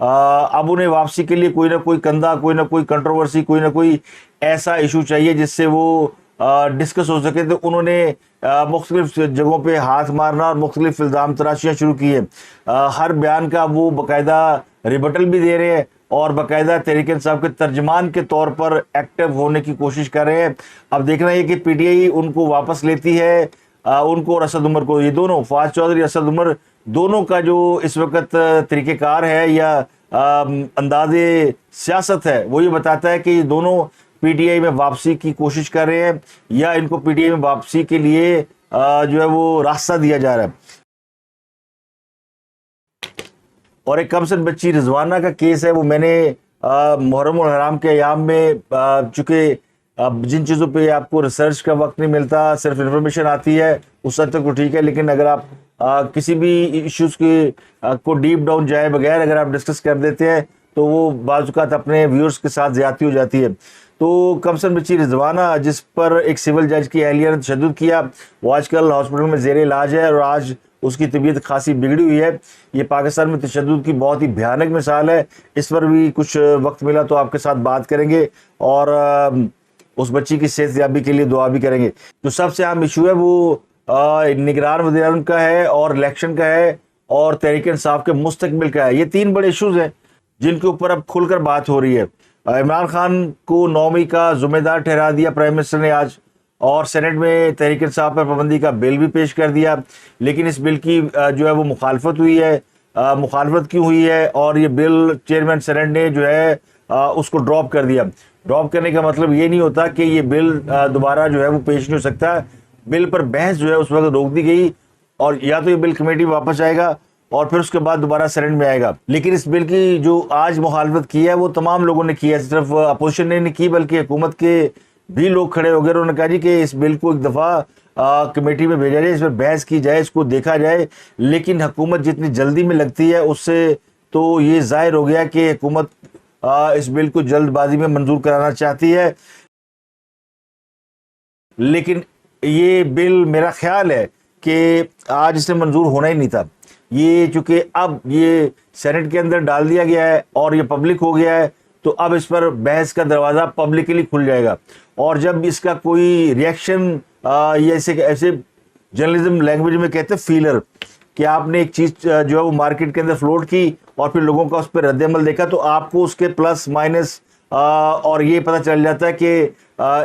اب انہیں واپسی کے لیے کوئی نہ کوئی کندھا، کوئی نہ کوئی کنٹروورسی، کوئی نہ کوئی ایسا ایشو چاہیے جس سے وہ ڈسکس ہو سکے. تو انہوں نے مختلف جگہوں پہ ہاتھ مارنا اور مختلف الزام تراشیاں شروع کی ہیں. ہر بیان کا وہ باقاعدہ ریبٹل بھی دے رہے ہیں اور باقاعدہ تحریک انصاف کے ترجمان کے طور پر ایکٹیو ہونے کی کوشش کر رہے ہیں. اب دیکھنا یہ کہ پی ٹی آئی ان کو واپس لیتی ہے، ان کو اور اسد عمر کو. یہ دونوں فواز چودھری، اسد عمر، دونوں کا جو اس وقت طریقہ کار ہے یا انداز سیاست ہے وہ یہ بتاتا ہے کہ یہ دونوں پی ٹی آئی میں واپسی کی کوشش کر رہے ہیں یا ان کو پی ٹی آئی میں واپسی کے لیے جو ہے وہ راستہ دیا جا رہا ہے. اور ایک کم سن بچی رضوانہ کا کیس ہے، وہ میں نے محرم الحرام کے ایام میں چونکہ جن چیزوں پہ آپ کو ریسرچ کا وقت نہیں ملتا، صرف انفارمیشن آتی ہے اس حد تک تو ٹھیک ہے، لیکن اگر آپ کسی بھی ایشوز کو ڈیپ ڈاؤن جائے بغیر اگر آپ ڈسکس کر دیتے ہیں تو وہ بعض اوقات اپنے ویورز کے ساتھ زیادتی ہو جاتی ہے. تو کمسن بچی رضوانہ جس پر ایک سول جج کی اہلیہ نے تشدد کیا، وہ آج کل ہاسپٹل میں زیر علاج ہے اور آج اس کی طبیعت خاصی بگڑی ہوئی ہے. یہ پاکستان میں تشدد کی بہت ہی بھیانک مثال ہے. اس پر بھی کچھ وقت ملا تو آپ کے ساتھ بات کریں گے اور اس بچی کی صحت یابی کے لیے دعا بھی کریں گے. جو سب سے اہم ایشو ہے وہ نگران وزیر اعظم کا ہے اور الیکشن کا ہے اور تحریک انصاف کے مستقبل کا ہے. یہ تین بڑے ایشوز ہیں جن کے اوپر اب کھل کر بات ہو رہی ہے. عمران خان کو 9 مئی کا ذمہ دار ٹھہرا دیا پرائم منسٹر نے آج، اور سینٹ میں تحریک انصاف پر پابندی کا بل بھی پیش کر دیا. لیکن اس بل کی جو ہے وہ مخالفت ہوئی ہے. مخالفت کیوں ہوئی ہے؟ اور یہ بل چیئرمین سینٹ نے جو ہے اس کو ڈراپ کر دیا. ڈراپ کرنے کا مطلب یہ نہیں ہوتا کہ یہ بل دوبارہ جو ہے وہ پیش نہیں ہو سکتا. بل پر بحث جو ہے اس وقت روک دی گئی اور یا تو یہ بل کمیٹی میں واپس آئے گا اور پھر اس کے بعد دوبارہ سینٹ میں آئے گا. لیکن اس بل کی جو آج مخالفت کی ہے وہ تمام لوگوں نے کی ہے، صرف اپوزیشن نے نہیں کی بلکہ حکومت کے بھی لوگ کھڑے ہو گئے. انہوں نے کہا جی کہ اس بل کو ایک دفعہ کمیٹی میں بھیجا جائے، اس پر بحث کی جائے، اس کو دیکھا جائے. لیکن حکومت جتنی جلدی میں لگتی ہے اس سے تو یہ ظاہر ہو گیا کہ حکومت اس بل کو جلد بازی میں منظور کرانا چاہتی ہے. لیکن یہ بل میرا خیال ہے کہ آج اس نے منظور ہونا ہی نہیں تھا. یہ چونکہ اب یہ سینٹ کے اندر ڈال دیا گیا ہے اور یہ پبلک ہو گیا ہے تو اب اس پر بحث کا دروازہ پبلکلی کھل جائے گا. اور جب اس کا کوئی ریئیکشن یا ایسے جرنلزم لینگویج میں کہتے ہیں فیلر، کہ آپ نے ایک چیز جو ہے وہ مارکیٹ کے اندر فلوٹ کی اور پھر لوگوں کا اس پہ رد عمل دیکھا تو آپ کو اس کے پلس مائنس اور یہ پتہ چل جاتا ہے کہ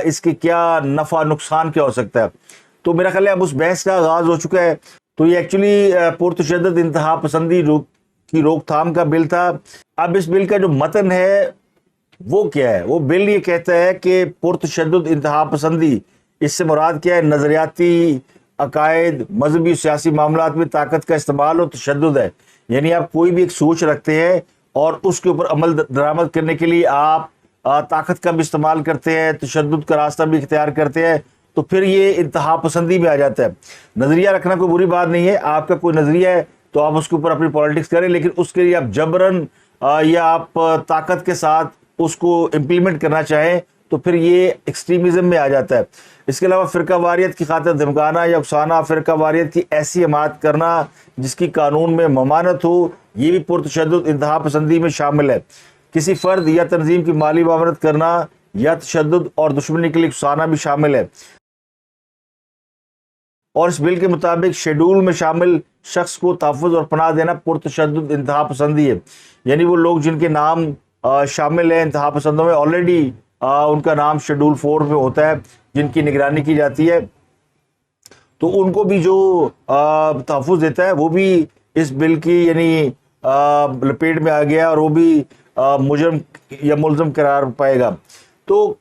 اس کے کیا نفع نقصان کیا ہو سکتا ہے. تو میرا خیال ہے اب اس بحث کا آغاز ہو چکا ہے. تو یہ ایکچولی پرتشدد انتہا پسندی کی روک تھام کا بل تھا. اب اس بل کا جو متن ہے وہ کیا ہے؟ وہ بل یہ کہتا ہے کہ پرتشدد انتہا پسندی، اس سے مراد کیا ہے؟ نظریاتی عقائد، مذہبی سیاسی معاملات میں طاقت کا استعمال اور تشدد ہے. یعنی آپ کوئی بھی ایک سوچ رکھتے ہیں اور اس کے اوپر عمل درآمد کرنے کے لیے آپ طاقت کا بھی استعمال کرتے ہیں، تشدد کا راستہ بھی اختیار کرتے ہیں، تو پھر یہ انتہا پسندی میں آ جاتا ہے. نظریہ رکھنا کوئی بری بات نہیں ہے، آپ کا کوئی نظریہ ہے تو آپ اس کے اوپر اپنی پالیٹکس کریں، لیکن اس کے لیے آپ جبرن یا آپ طاقت کے ساتھ اس کو امپلیمنٹ کرنا چاہیں تو پھر یہ ایکسٹریمزم میں آ جاتا ہے. اس کے علاوہ فرقہ واریت کی خاطر دھمکانا یا اکسانا، فرقہ واریت کی ایسی حمایت کرنا جس کی قانون میں ممانعت ہو، یہ بھی پرتشدد انتہا پسندی میں شامل ہے. کسی فرد یا تنظیم کی مالی معاونت کرنا یا تشدد اور دشمنی کے لیے اکسانا بھی شامل ہے. اور اس بل کے مطابق شیڈول میں شامل شخص کو تحفظ اور پناہ دینا پرتشدد انتہا پسندی ہے. یعنی وہ لوگ جن کے نام شامل ہیں انتہا پسندوں میں، آلریڈی ان کا نام شیڈول 4 میں ہوتا ہے، جن کی نگرانی کی جاتی ہے، تو ان کو بھی جو تحفظ دیتا ہے وہ بھی اس بل کی یعنی لپیٹ میں آ گیا اور وہ بھی مجرم یا ملزم قرار پائے گا. تو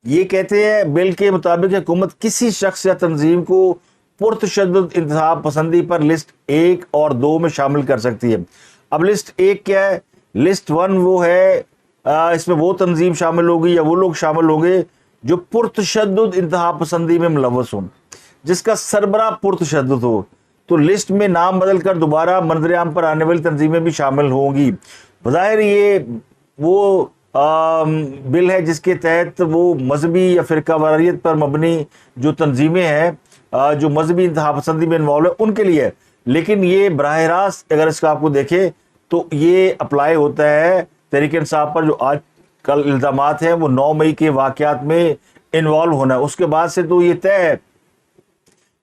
یہ کہتے ہیں بل کے مطابق حکومت کسی شخص یا تنظیم کو پرتشدد انتہا پسندی پر لسٹ 1 اور 2 میں شامل کر سکتی ہے. اب لسٹ 1 کیا ہے؟ لسٹ 1 وہ ہے، اس میں وہ تنظیم شامل ہوگی یا وہ لوگ شامل ہوں گے جو پرتشدد انتہا پسندی میں ملوث ہوں، جس کا سربراہ پرتشدد ہو. تو لسٹ میں نام بدل کر دوبارہ منظر عام پر آنے والی تنظیمیں بھی شامل ہوں گی. بظاہر یہ وہ بل ہے جس کے تحت وہ مذہبی یا فرقہ واریت پر مبنی جو تنظیمیں ہیں جو مذہبی انتہا پسندی میں انوالو ہے ان کے لیے ہے. لیکن یہ براہ راست اگر اس کا آپ کو دیکھیں تو یہ اپلائی ہوتا ہے تحریک انصاف پر جو آج کل الزامات ہیں وہ 9 مئی کے واقعات میں انوالو ہونا ہے. اس کے بعد سے تو یہ طے ہے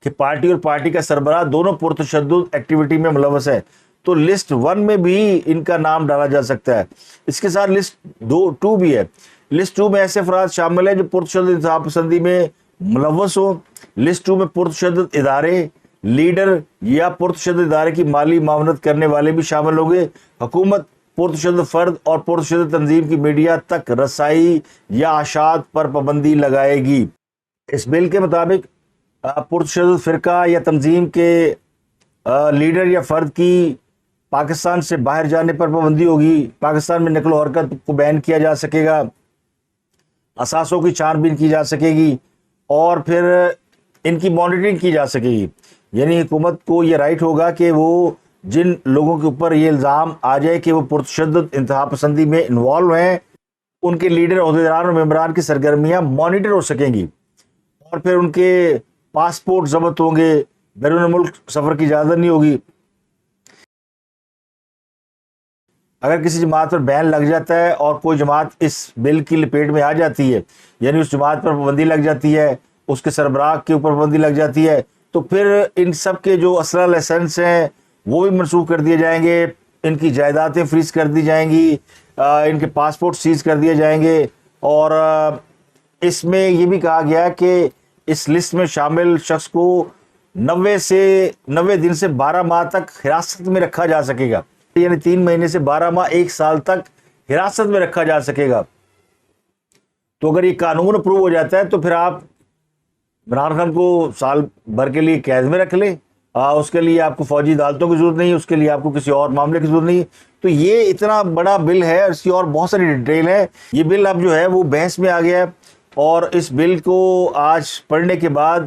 کہ پارٹی اور پارٹی کا سربراہ دونوں پرتشدد ایکٹیویٹی میں ملوث ہے. تو لسٹ 1 میں بھی ان کا نام ڈالا جا سکتا ہے. اس کے ساتھ لسٹ 2 بھی ہے. لسٹ 2 میں ایسے افراد شامل ہیں جو پرتشدد انتہا پسندی میں ملوث ہوں. لسٹ 2 میں پرتشدد ادارے، لیڈر یا پرتشدد ادارے کی مالی معاونت کرنے والے بھی شامل ہوں گے. حکومت پرتشدد فرد اور پرتشدد تنظیم کی میڈیا تک رسائی یا اشاعت پر پابندی لگائے گی. اس بل کے مطابق پرتشدد فرقہ یا تنظیم کے لیڈر یا فرد کی پاکستان سے باہر جانے پر پابندی ہوگی. پاکستان میں نقل و حرکت کو بین کیا جا سکے گا. اثاثوں کی چھان بین کی جا سکے گی اور پھر ان کی مانیٹرنگ کی جا سکے گی. یعنی حکومت کو یہ رائٹ ہوگا کہ وہ جن لوگوں کے اوپر یہ الزام آ جائے کہ وہ پرتشدد انتہا پسندی میں انوالو ہیں، ان کے لیڈر، عہدیداران اور ممبران کی سرگرمیاں مانیٹر ہو سکیں گی اور پھر ان کے پاسپورٹ ضبط ہوں گے. بیرون ملک سفر کی اجازت نہیں ہوگی. اگر کسی جماعت پر بین لگ جاتا ہے اور کوئی جماعت اس بل کی لپیٹ میں آ جاتی ہے، یعنی اس جماعت پر پابندی لگ جاتی ہے، اس کے سربراہ کے اوپر پابندی لگ جاتی ہے، تو پھر ان سب کے جو اسلحہ لائسنس ہیں وہ بھی منسوخ کر دیے جائیں گے. ان کی جائیدادیں فریز کر دی جائیں گی، ان کے پاسپورٹ سیز کر دیے جائیں گے. اور اس میں یہ بھی کہا گیا کہ اس لسٹ میں شامل شخص کو 90 دن سے 12 ماہ تک حراست میں رکھا جا سکے گا. یعنی 3 مہینے سے 12 ماہ 1 سال تک حراست میں رکھا جا سکے گا. تو اگر یہ قانون اپروو ہو جاتا ہے تو پھر آپ عمران خان کو سال بھر کے لیے قید میں رکھ لیں. اس کے لیے آپ کو فوجی عدالتوں کی ضرورت نہیں، اس کے لیے آپ کو کسی اور معاملے کی ضرورت نہیں. تو یہ اتنا بڑا بل ہے، اس کی اور بہت ساری ڈیٹیل ہے. یہ بل اب جو ہے وہ بحث میں آ گیا ہے اور اس بل کو آج پڑھنے کے بعد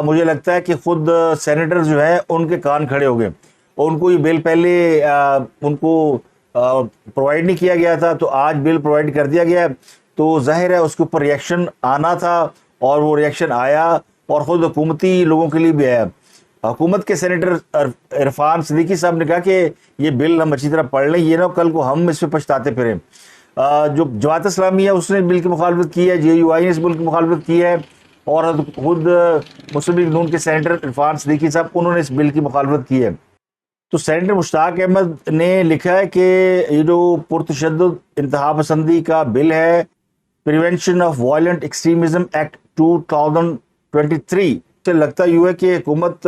مجھے لگتا ہے کہ خود سینیٹر جو ہیں ان کے کان کھڑے ہو گئے. ان کو یہ بل پہلے ان کو پرووائڈ نہیں کیا گیا تھا، تو آج بل پرووائڈ کر دیا گیا ہے. تو ظاہر ہے اس کے اوپر ریئیکشن آنا تھا اور وہ ریئیکشن آیا اور خود حکومتی لوگوں کے لیے بھی آیا. حکومت کے سینیٹر عرفان صدیقی صاحب نے کہا کہ یہ بل ہم اچھی طرح پڑھ لیں، یہ نہ کل کو ہم اس پہ پچھتاتے پھریں. جو جماعت اسلامی ہے اس نے بل کی مخالفت کی ہے، JUI نے اس بل کی مخالفت کی ہے اور خود مسلم لیگ نون کے سینیٹر عرفان صدیقی صاحب انہوں نے اس بل کی مخالفت کی ہے. تو سینیٹر مشتاق احمد نے لکھا ہے کہ یہ جو پرتشدد انتہا پسندی کا بل ہے، prevention of violent extremism act 2023، سے لگتا یوں ہے کہ حکومت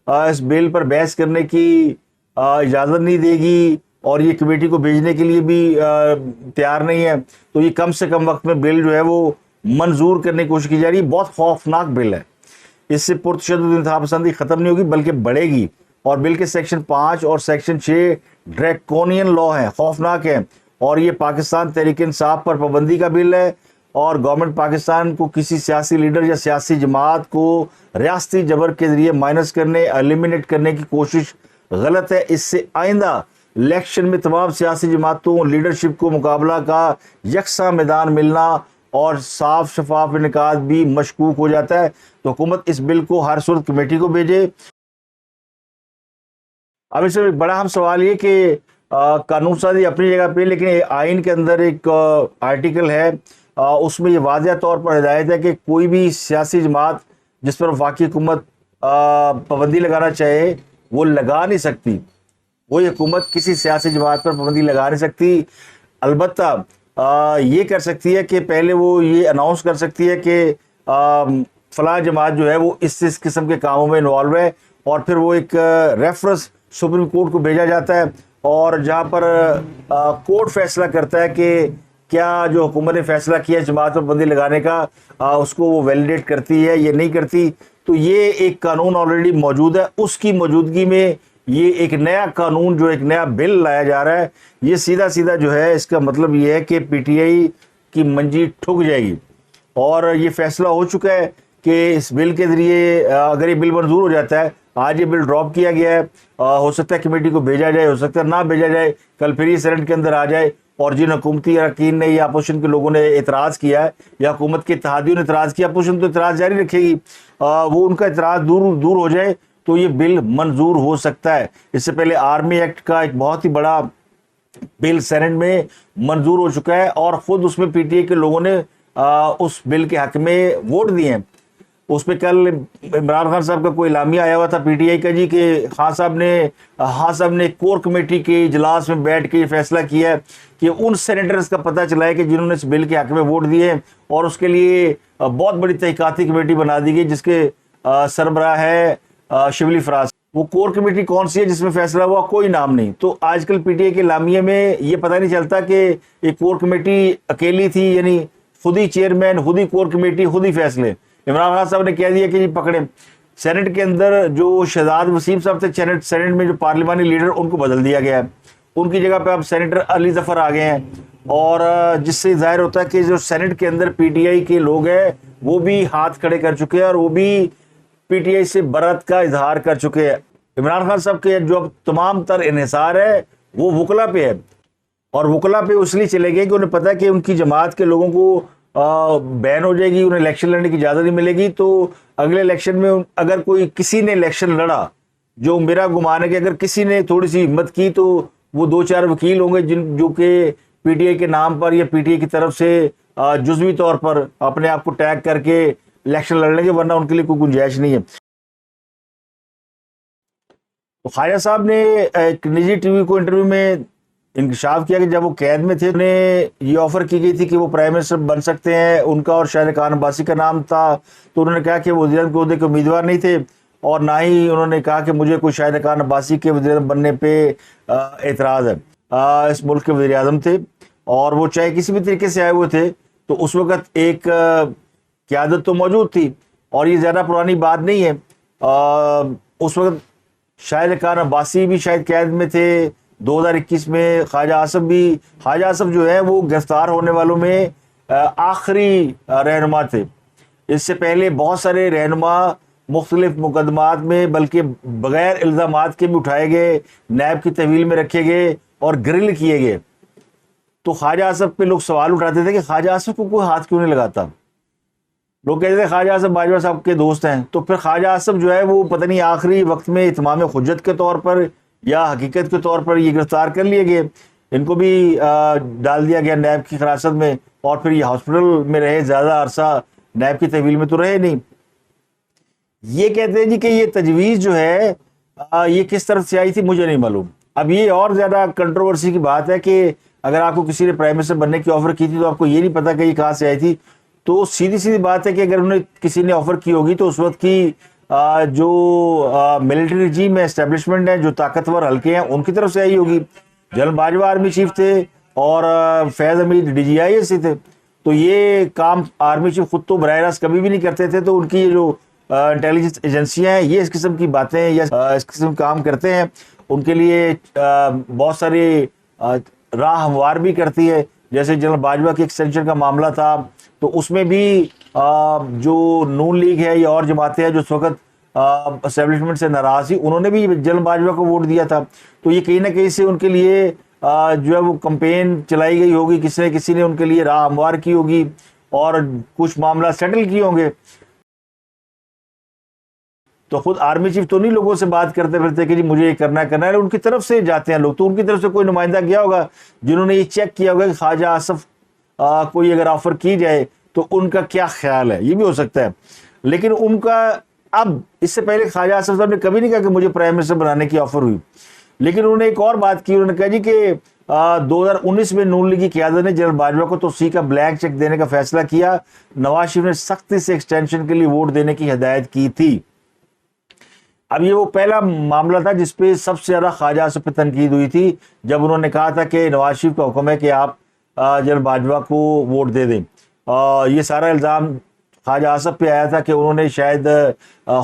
اس بل پر بحث کرنے کی اجازت نہیں دے گی اور یہ کمیٹی کو بھیجنے کے لیے بھی تیار نہیں ہے. تو یہ کم سے کم وقت میں بل جو ہے وہ منظور کرنے کی کوشش کی جا رہی ہے. بہت خوفناک بل ہے. اس سے پرتشدد انتہا پسندی ختم نہیں ہوگی بلکہ بڑھے گی. اور بل کے سیکشن 5 اور سیکشن 6 ڈریکونین لا ہیں، خوفناک ہیں. اور یہ پاکستان تحریک انصاف پر پابندی کا بل ہے اور گورنمنٹ پاکستان کو کسی سیاسی لیڈر یا سیاسی جماعت کو ریاستی جبر کے ذریعے مائنس کرنے، ایلیمینیٹ کرنے کی کوشش غلط ہے. اس سے آئندہ الیکشن میں تمام سیاسی جماعتوں لیڈرشپ کو مقابلہ کا یکساں میدان ملنا اور صاف شفاف انعقاد بھی مشکوک ہو جاتا ہے. تو حکومت اس بل کو ہر صورت کمیٹی کو بھیجے. اب اس میں ایک بڑا اہم سوال یہ کہ قانون سازی اپنی جگہ پہ، لیکن آئین کے اندر ایک آرٹیکل ہے، اس میں یہ واضح طور پر ہدایت ہے کہ کوئی بھی سیاسی جماعت جس پر وفاقی حکومت پابندی لگانا چاہے وہ لگا نہیں سکتی. وہی حکومت کسی سیاسی جماعت پر پابندی لگا نہیں سکتی. البتہ یہ کر سکتی ہے کہ پہلے وہ یہ اناؤنس کر سکتی ہے کہ فلاں جماعت جو ہے وہ اس قسم کے کاموں میں انوالو ہے اور پھر وہ ایک ریفرنس سپریم کورٹ کو بھیجا جاتا ہے اور جہاں پر کورٹ فیصلہ کرتا ہے کہ کیا جو حکومت نے فیصلہ کیا جماعت پر پابندی لگانے کا اس کو وہ ویلیڈیٹ کرتی ہے یا نہیں کرتی. تو یہ ایک قانون آلریڈی موجود ہے، اس کی موجودگی میں یہ ایک نیا قانون جو ایک نیا بل لایا جا رہا ہے، یہ سیدھا سیدھا جو ہے اس کا مطلب یہ ہے کہ PTI کی منجی ٹھک جائے گی. اور یہ فیصلہ ہو چکا ہے کہ اس بل کے ذریعے اگر یہ بل منظور ہو جاتا ہے، آج یہ بل ڈراپ کیا گیا ہے، ہو سکتا ہے کمیٹی کو بھیجا جائے، ہو سکتا ہے نہ بھیجا جائے، کل پھر یہ سینٹ کے اندر آ جائے اور جن حکومتی اراکین نے یا اپوزیشن کے لوگوں نے اعتراض کیا ہے یا حکومت کے اتحادیوں نے اعتراض کیا، اپوزیشن تو اعتراض جاری رکھے گی، وہ ان کا اعتراض دور ہو جائے تو یہ بل منظور ہو سکتا ہے۔ اس سے پہلے آرمی ایکٹ کا ایک بہت ہی بڑا بل سینٹ میں منظور ہو چکا ہے، اور خود اس میں پی ٹی آئی کے لوگوں نے اس بل کے حق میں ووٹ دیے ہیں۔ اس پہ کل عمران خان صاحب کا کوئی اعلامیہ آیا ہوا تھا پی ٹی آئی کا جی، کہ خان صاحب نے کور کمیٹی کے اجلاس میں بیٹھ کے یہ فیصلہ کیا ہے کہ ان سینیٹرز کا پتہ چلا ہے کہ جنہوں نے اس بل کے حق میں ووٹ دیے ہیں، اور اس کے لیے بہت بڑی تحقیقاتی کمیٹی بنا دی گئی جس کے سربراہ ہے شبلی فراز۔ وہ کور کمیٹی کون سی ہے جس میں فیصلہ ہوا؟ کوئی نام نہیں۔ تو آج کل پی ٹی آئی کے اعلامیے میں یہ پتہ نہیں چلتا کہ یہ کور کمیٹی اکیلی تھی، یعنی خود ہی چیئرمین، خود ہی کور کمیٹی، خود ہی فیصلے۔ عمران خان صاحب نے کہہ دیا کہ جی پکڑیں۔ سینٹ کے اندر جو شہزاد وسیم صاحب تھے، سینٹ میں جو پارلیمانی لیڈر، ان کو بدل دیا گیا ہے، ان کی جگہ پہ اب سینیٹر علی ظفر آ گئے ہیں، اور جس سے ظاہر ہوتا ہے کہ جو سینٹ کے اندر پی ٹی آئی کے لوگ ہیں وہ بھی ہاتھ کھڑے کر چکے ہیں، اور وہ بھی پی ٹی آئی سے برت کا اظہار کر چکے ہیں۔ عمران خان صاحب کے جو اب تمام تر انحصار ہے وہ وکلا پہ ہے، اور وکلا پہ اس لیے چلے گئے کہ انہیں پتا ہے کہ ان کی جماعت کے لوگوں کو بین ہو جائے گی، انہیں الیکشن لڑنے کی اجازت نہیں ملے گی۔ تو اگلے الیکشن میں اگر کسی نے الیکشن لڑا، جو میرا گمان ہے کہ اگر کسی نے تھوڑی سی ہمت کی تو وہ 2-4 وکیل ہوں گے جو کہ پی ٹی آئی کے نام پر یا پی ٹی آئی کی طرف سے جزوی طور پر اپنے آپ کو ٹیگ کر کے الیکشن لڑ لیں گے، ورنہ ان کے لیے کوئی گنجائش نہیں ہے۔ تو خواجہ صاحب نے ایک نجی ٹی وی کو انٹرویو میں انکشاف کیا کہ جب وہ قید میں تھے، انہیں یہ آفر کی گئی تھی کہ وہ پرائم منسٹر بن سکتے ہیں، ان کا اور شاہد خان عباسی کا نام تھا، تو انہوں نے کہا کہ وہ وزیر اعظم کے عہدے کے امیدوار نہیں تھے، اور نہ ہی انہوں نے کہا کہ مجھے کوئی شاہد خان عباسی کے وزیر اعظم بننے پہ اعتراض ہے۔ اس ملک کے وزیر اعظم تھے، اور وہ چاہے کسی بھی طریقے سے آئے ہوئے تھے، تو اس وقت ایک قیادت تو موجود تھی، اور یہ زیادہ پرانی بات نہیں ہے۔ اس وقت شاہد خان عباسی بھی شاید قید میں تھے، 2021 میں خواجہ آصف جو ہے وہ گرفتار ہونے والوں میں آخری رہنما تھے۔ اس سے پہلے بہت سارے رہنما مختلف مقدمات میں بلکہ بغیر الزامات کے بھی اٹھائے گئے، نیب کی تحویل میں رکھے گئے اور گرل کیے گئے۔ تو خواجہ آصف پہ لوگ سوال اٹھاتے تھے کہ خواجہ آصف کو کوئی ہاتھ کیوں نہیں لگاتا؟ لوگ کہتے تھے خواجہ آصف باجوہ صاحب کے دوست ہیں۔ تو پھر خواجہ آصف جو ہے وہ پتہ نہیں آخری وقت میں اتمام حجت کے طور پر یا حقیقت کے طور پر یہ گرفتار کر لیے گئے، ان کو بھی ڈال دیا گیا نیب کی حراست میں، اور پھر یہ ہاسپٹل میں رہے زیادہ عرصہ، نیب کی تحویل میں تو رہے نہیں۔ یہ کہتے ہیں جی کہ یہ تجویز جو ہے یہ کس طرف سے آئی تھی مجھے نہیں معلوم۔ اب یہ اور زیادہ کنٹروورسی کی بات ہے کہ اگر آپ کو کسی نے پرائم منسٹر بننے کی آفر کی تھی تو آپ کو یہ نہیں پتا کہ یہ کہاں سے آئی تھی، تو سیدھی بات ہے کہ اگر انہیں کسی نے آفر کی ہوگی تو اس وقت کی جو ملٹری رجیم ہے، اسٹیبلشمنٹ ہے، جو طاقتور حلقے ہیں، ان کی طرف سے آئی ہوگی۔ جنرل باجوہ آرمی چیف تھے اور فیض حمید ڈی جی آئی سے تھے، تو یہ کام آرمی چیف خود تو براہ راست کبھی بھی نہیں کرتے تھے، تو ان کی جو انٹیلیجنس ایجنسیاں ہیں یہ اس قسم کی باتیں یا اس قسم کام کرتے ہیں، ان کے لیے بہت ساری راہ ہموار بھی کرتی ہے۔ جیسے جنرل باجوہ کی ایکسٹینشن کا معاملہ تھا، تو اس میں بھی جو نون لیگ ہے یا اور جماعتیں ہیں جو اس وقت اسٹیبلشمنٹ سے ناراض تھی، انہوں نے بھی جنرل باجوہ کو ووٹ دیا تھا۔ تو یہ کہیں نہ کہیں سے ان کے لیے جو ہے وہ کمپین چلائی گئی ہوگی، کسی نے ان کے لیے راہ ہموار کی ہوگی اور کچھ معاملہ سیٹل کیے ہوں گے۔ تو خود آرمی چیف تو نہیں لوگوں سے بات کرتے پھرتے کہ جی مجھے یہ کرنا ہے، ان کی طرف سے جاتے ہیں لوگ، تو ان کی طرف سے کوئی نمائندہ گیا ہوگا جنہوں نے یہ چیک کیا ہوگا کہ خواجہ آصف کوئی اگر آفر کی جائے تو ان کا کیا خیال ہے، یہ بھی ہو سکتا ہے۔ لیکن ان کا اب اس سے پہلے خواجہ آصف صاحب نے کبھی نہیں کہا کہ مجھے پرائم منسٹر بنانے کی آفر ہوئی، لیکن انہوں نے ایک اور بات کی، انہوں نے کہا جی کہ 2019 میں نون لیگ کی قیادت نے جنرل باجوہ کو توسیع کا بلینک چیک دینے کا فیصلہ کیا، نواز شریف نے سختی سے ایکسٹینشن کے لیے ووٹ دینے کی ہدایت کی تھی۔ اب یہ وہ پہلا معاملہ تھا جس پہ سب سے زیادہ خواجہ آصف پہ تنقید ہوئی تھی، جب انہوں نے کہا تھا کہ نواز شریف کا حکم ہے کہ آپ جنرل باجوہ کو ووٹ دے دیں۔ یہ سارا الزام خواجہ آصف پہ آیا تھا کہ انہوں نے شاید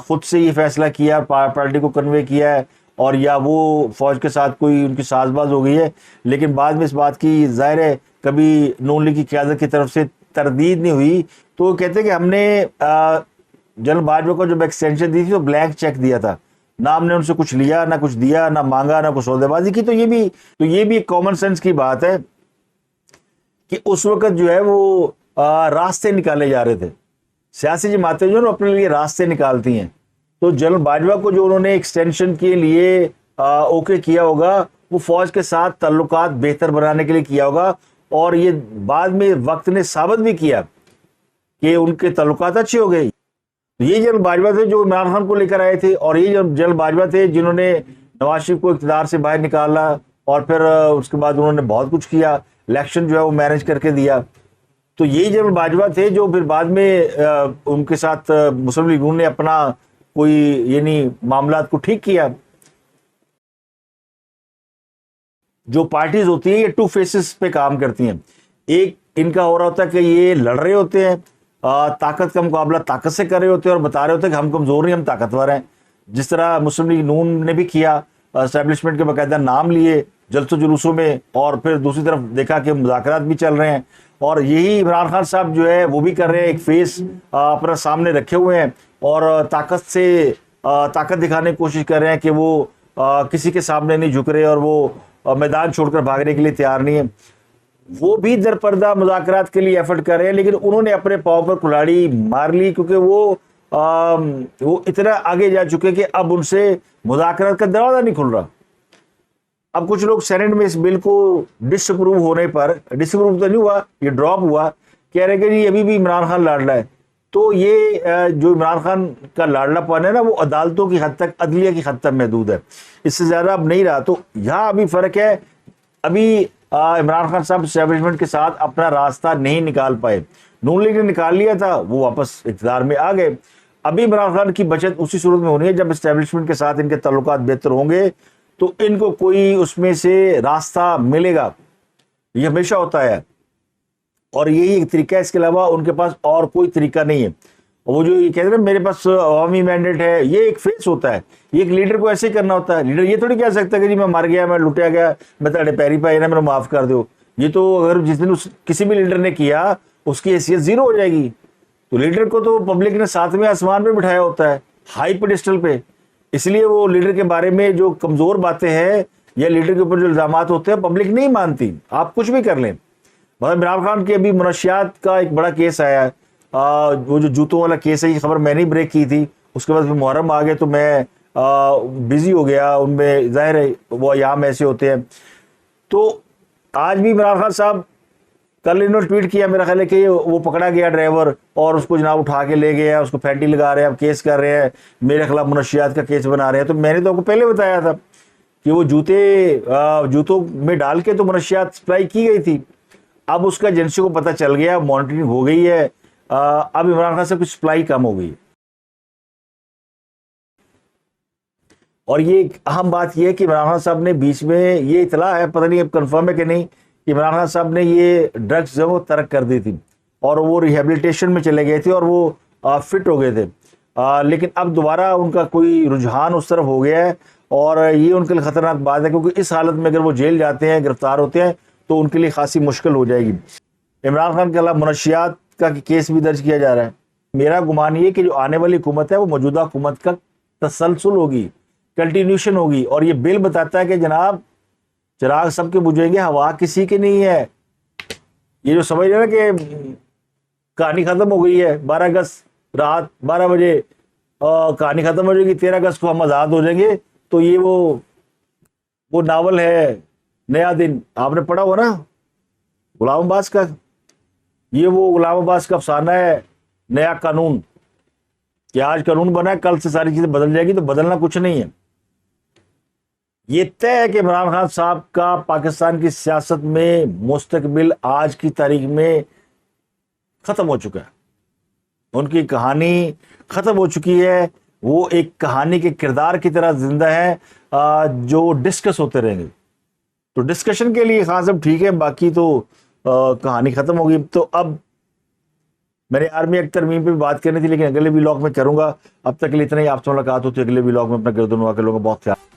خود سے یہ فیصلہ کیا، پارٹی کو کنوے کیا ہے، اور یا وہ فوج کے ساتھ کوئی ان کی ساز باز ہو گئی ہے، لیکن بعد میں اس بات کی ظاہر ہے کبھی نون لیگ کی قیادت کی طرف سے تردید نہیں ہوئی۔ تو وہ کہتے ہیں کہ ہم نے جنرل باجوہ کو جب ایکسٹینشن دی تھی تو بلینک چیک دیا تھا، نہ ہم نے ان سے کچھ لیا، نہ کچھ دیا، نہ مانگا، نہ کچھ سودے بازی کی۔ تو یہ بھی ایک کامن سینس کی بات ہے کہ اس وقت جو ہے وہ راستے نکالے جا رہے تھے، سیاسی جماعتیں جو ہے اپنے لیے راستے نکالتی ہیں، تو جنرل باجوہ کو جو انہوں نے ایکسٹینشن کے لیے اوکے کیا ہوگا وہ فوج کے ساتھ تعلقات بہتر بنانے کے لیے کیا ہوگا، اور یہ بعد میں وقت نے ثابت بھی کیا کہ ان کے تعلقات اچھے ہو گئے۔ یہ جنرل باجوہ تھے جو عمران خان کو لے کر آئے تھے، اور یہ جنرل باجوہ تھے جنہوں نے نواز شریف کو اقتدار سے باہر نکالا، اور پھر اس کے بعد انہوں نے بہت کچھ کیا، الیکشن جو ہے وہ مینج کر کے دیا۔ تو یہی جنرل باجوہ تھے جو پھر بعد میں ان کے ساتھ مسلم لیگ نے اپنا کوئی یعنی معاملات کو ٹھیک کیا۔ جو پارٹیز ہوتی ہیں یہ ٹو فیسز پہ کام کرتی ہیں، ایک ان کا ہو رہا ہوتا ہے کہ یہ لڑ رہے ہوتے ہیں، طاقت کا مقابلہ طاقت سے کر رہے ہوتے ہیں اور بتا رہے ہوتے ہیں کہ ہم کمزور نہیں، ہم طاقتور ہیں، جس طرح مسلم لیگ نون نے بھی کیا، اسٹیبلشمنٹ کے باقاعدہ نام لیے جلسوں جلوسوں میں، اور پھر دوسری طرف دیکھا کہ مذاکرات بھی چل رہے ہیں، اور یہی عمران خان صاحب جو ہے وہ بھی کر رہے ہیں، ایک فیس اپنا سامنے رکھے ہوئے ہیں اور طاقت سے طاقت دکھانے کی کوشش کر رہے ہیں کہ وہ کسی کے سامنے نہیں جھک رہے اور وہ میدان چھوڑ کر بھاگنے کے لیے تیار نہیں ہے۔ وہ بھی در پردہ مذاکرات کے لیے ایفرٹ کر رہے ہیں، لیکن انہوں نے اپنے پاؤں پر کلاڑی مار لی، کیونکہ وہ اتنا آگے جا چکے کہ اب ان سے مذاکرات کا دروازہ نہیں کھل رہا۔ اب کچھ لوگ سینٹ میں اس بل کو ڈس اپروو ہونے پر، ڈس اپروو تو نہیں ہوا، یہ ڈراپ ہوا، کہہ رہے کہ جی ابھی بھی عمران خان لاڈلا ہے۔ تو یہ جو عمران خان کا لاڈلا پن ہے نا، وہ عدالتوں کی حد تک، عدلیہ کی حد تک محدود ہے، اس سے زیادہ اب نہیں رہا۔ تو یہاں ابھی فرق ہے، ابھی عمران خان صاحب اسٹیبلشمنٹ کے ساتھ اپنا راستہ نہیں نکال پائے، نون لیگ نے نکال لیا تھا، وہ واپس اقتدار میں آ گئے۔ ابھی عمران خان کی بچت اسی صورت میں ہونی ہے جب اسٹیبلشمنٹ کے ساتھ ان کے تعلقات بہتر ہوں گے تو ان کو کوئی اس میں سے راستہ ملے گا، یہ ہمیشہ ہوتا ہے، اور یہی ایک طریقہ ہے، اس کے علاوہ ان کے پاس اور کوئی طریقہ نہیں ہے۔ وہ جو یہ کہتے ہیں نا میرے پاس عوامی مینڈیٹ ہے، یہ ایک فیس ہوتا ہے، یہ ایک لیڈر کو ایسے ہی کرنا ہوتا ہے۔ لیڈر یہ تھوڑی کہہ سکتا ہے کہ جی میں مر گیا، میں لٹیا گیا، میں تہاڈے پیری پائے نا، میرے معاف کر دو۔ یہ تو اگر جس دن کسی بھی لیڈر نے کیا اس کی حیثیت زیرو ہو جائے گی۔ تو لیڈر کو تو پبلک نے ساتویں آسمان پہ بٹھایا ہوتا ہے، ہائی پیڈسٹل پہ، اس لیے وہ لیڈر کے بارے میں جو کمزور باتیں ہیں یا لیڈر کے اوپر جو الزامات ہوتے ہیں پبلک نہیں مانتی، آپ کچھ بھی کر لیں۔ مطلب عمران خان کے ابھی منشیات کا ایک بڑا کیس آیا ہے، وہ جو جوتوں والا کیس ہے، یہ خبر میں نے بریک کی تھی، اس کے بعد پھر محرم آ گئے تو میں بزی ہو گیا ان میں، ظاہر ہے وہ ایام ایسے ہوتے ہیں۔ تو آج بھی عمران خان صاحب، کل انہوں نے ٹویٹ کیا میرا خیال ہے کہ وہ پکڑا گیا ڈرائیور اور اس کو جناب اٹھا کے لے گئے، اس کو پھینٹی لگا رہے ہیں، اب کیس کر رہے ہیں، میرے خلاف منشیات کا کیس بنا رہے ہیں۔ تو میں نے تو آپ کو پہلے بتایا تھا کہ وہ جوتوں میں ڈال کے تو منشیات سپلائی کی گئی تھی، اب اس کا ایجنسی کو پتہ چل گیا، مانیٹرنگ ہو گئی ہے، اب عمران خان سے کچھ سپلائی کم ہو گئی۔ اور یہ ایک اہم بات یہ ہے کہ عمران خان صاحب نے بیچ میں یہ اطلاع ہے، پتہ نہیں اب کنفرم ہے کہ نہیں، کہ عمران خان صاحب نے یہ ڈرگز جو وہ ترک کر دی تھی اور وہ ریہیبلیٹیشن میں چلے گئے تھے اور وہ فٹ ہو گئے تھے، لیکن اب دوبارہ ان کا کوئی رجحان اس طرف ہو گیا ہے، اور یہ ان کے لیے خطرناک بات ہے، کیونکہ اس حالت میں اگر وہ جیل جاتے ہیں، گرفتار ہوتے ہیں، تو ان کے لیے خاصی مشکل ہو جائے گی۔ عمران خان کے خلاف منشیات کا کیس بھی درج کیا جا رہا ہے۔ میرا گمان یہ کہ جو آنے والی حکومت ہے وہ موجودہ حکومت کا تسلسل ہوگی، کنٹینیوشن ہوگی، اور یہ بل بتاتا ہے کہ جناب چراغ سب کے بجھیں گے، ہوا کسی کی نہیں ہے۔ یہ جو سمجھ رہے نا کہ کہانی ختم ہو گئی ہے، 12 اگست رات 12 بجے کہانی ختم ہو جائے گی، 13 اگست کو ہم آزاد ہو جائیں گے، تو یہ وہ ناول ہے نیا دن، آپ نے پڑھا ہوا نا غلام عباس کا، یہ وہ غلام عباس کا افسانہ ہے نیا قانون، کہ آج قانون بنا ہے، کل سے ساری چیزیں بدل جائے گی، تو بدلنا کچھ نہیں ہے۔ یہ طے ہے کہ عمران خان صاحب کا پاکستان کی سیاست میں مستقبل آج کی تاریخ میں ختم ہو چکا ہے، ان کی کہانی ختم ہو چکی ہے، وہ ایک کہانی کے کردار کی طرح زندہ ہے جو ڈسکس ہوتے رہیں گے۔ تو ڈسکشن کے لیے خان صاحب ٹھیک ہے، باقی تو کہانی ختم ہوگی۔ تو اب میں نے آرمی ایکٹ ترمیم پہ بھی بات کرنی تھی، لیکن اگلے ولاگ میں کروں گا۔ اب تک کے لیے اتنا ہی، آپ سے ملاقات ہوتی ہے اگلے ولاگ میں، اپنا گردنوا کے لوگوں کا بہت خیال۔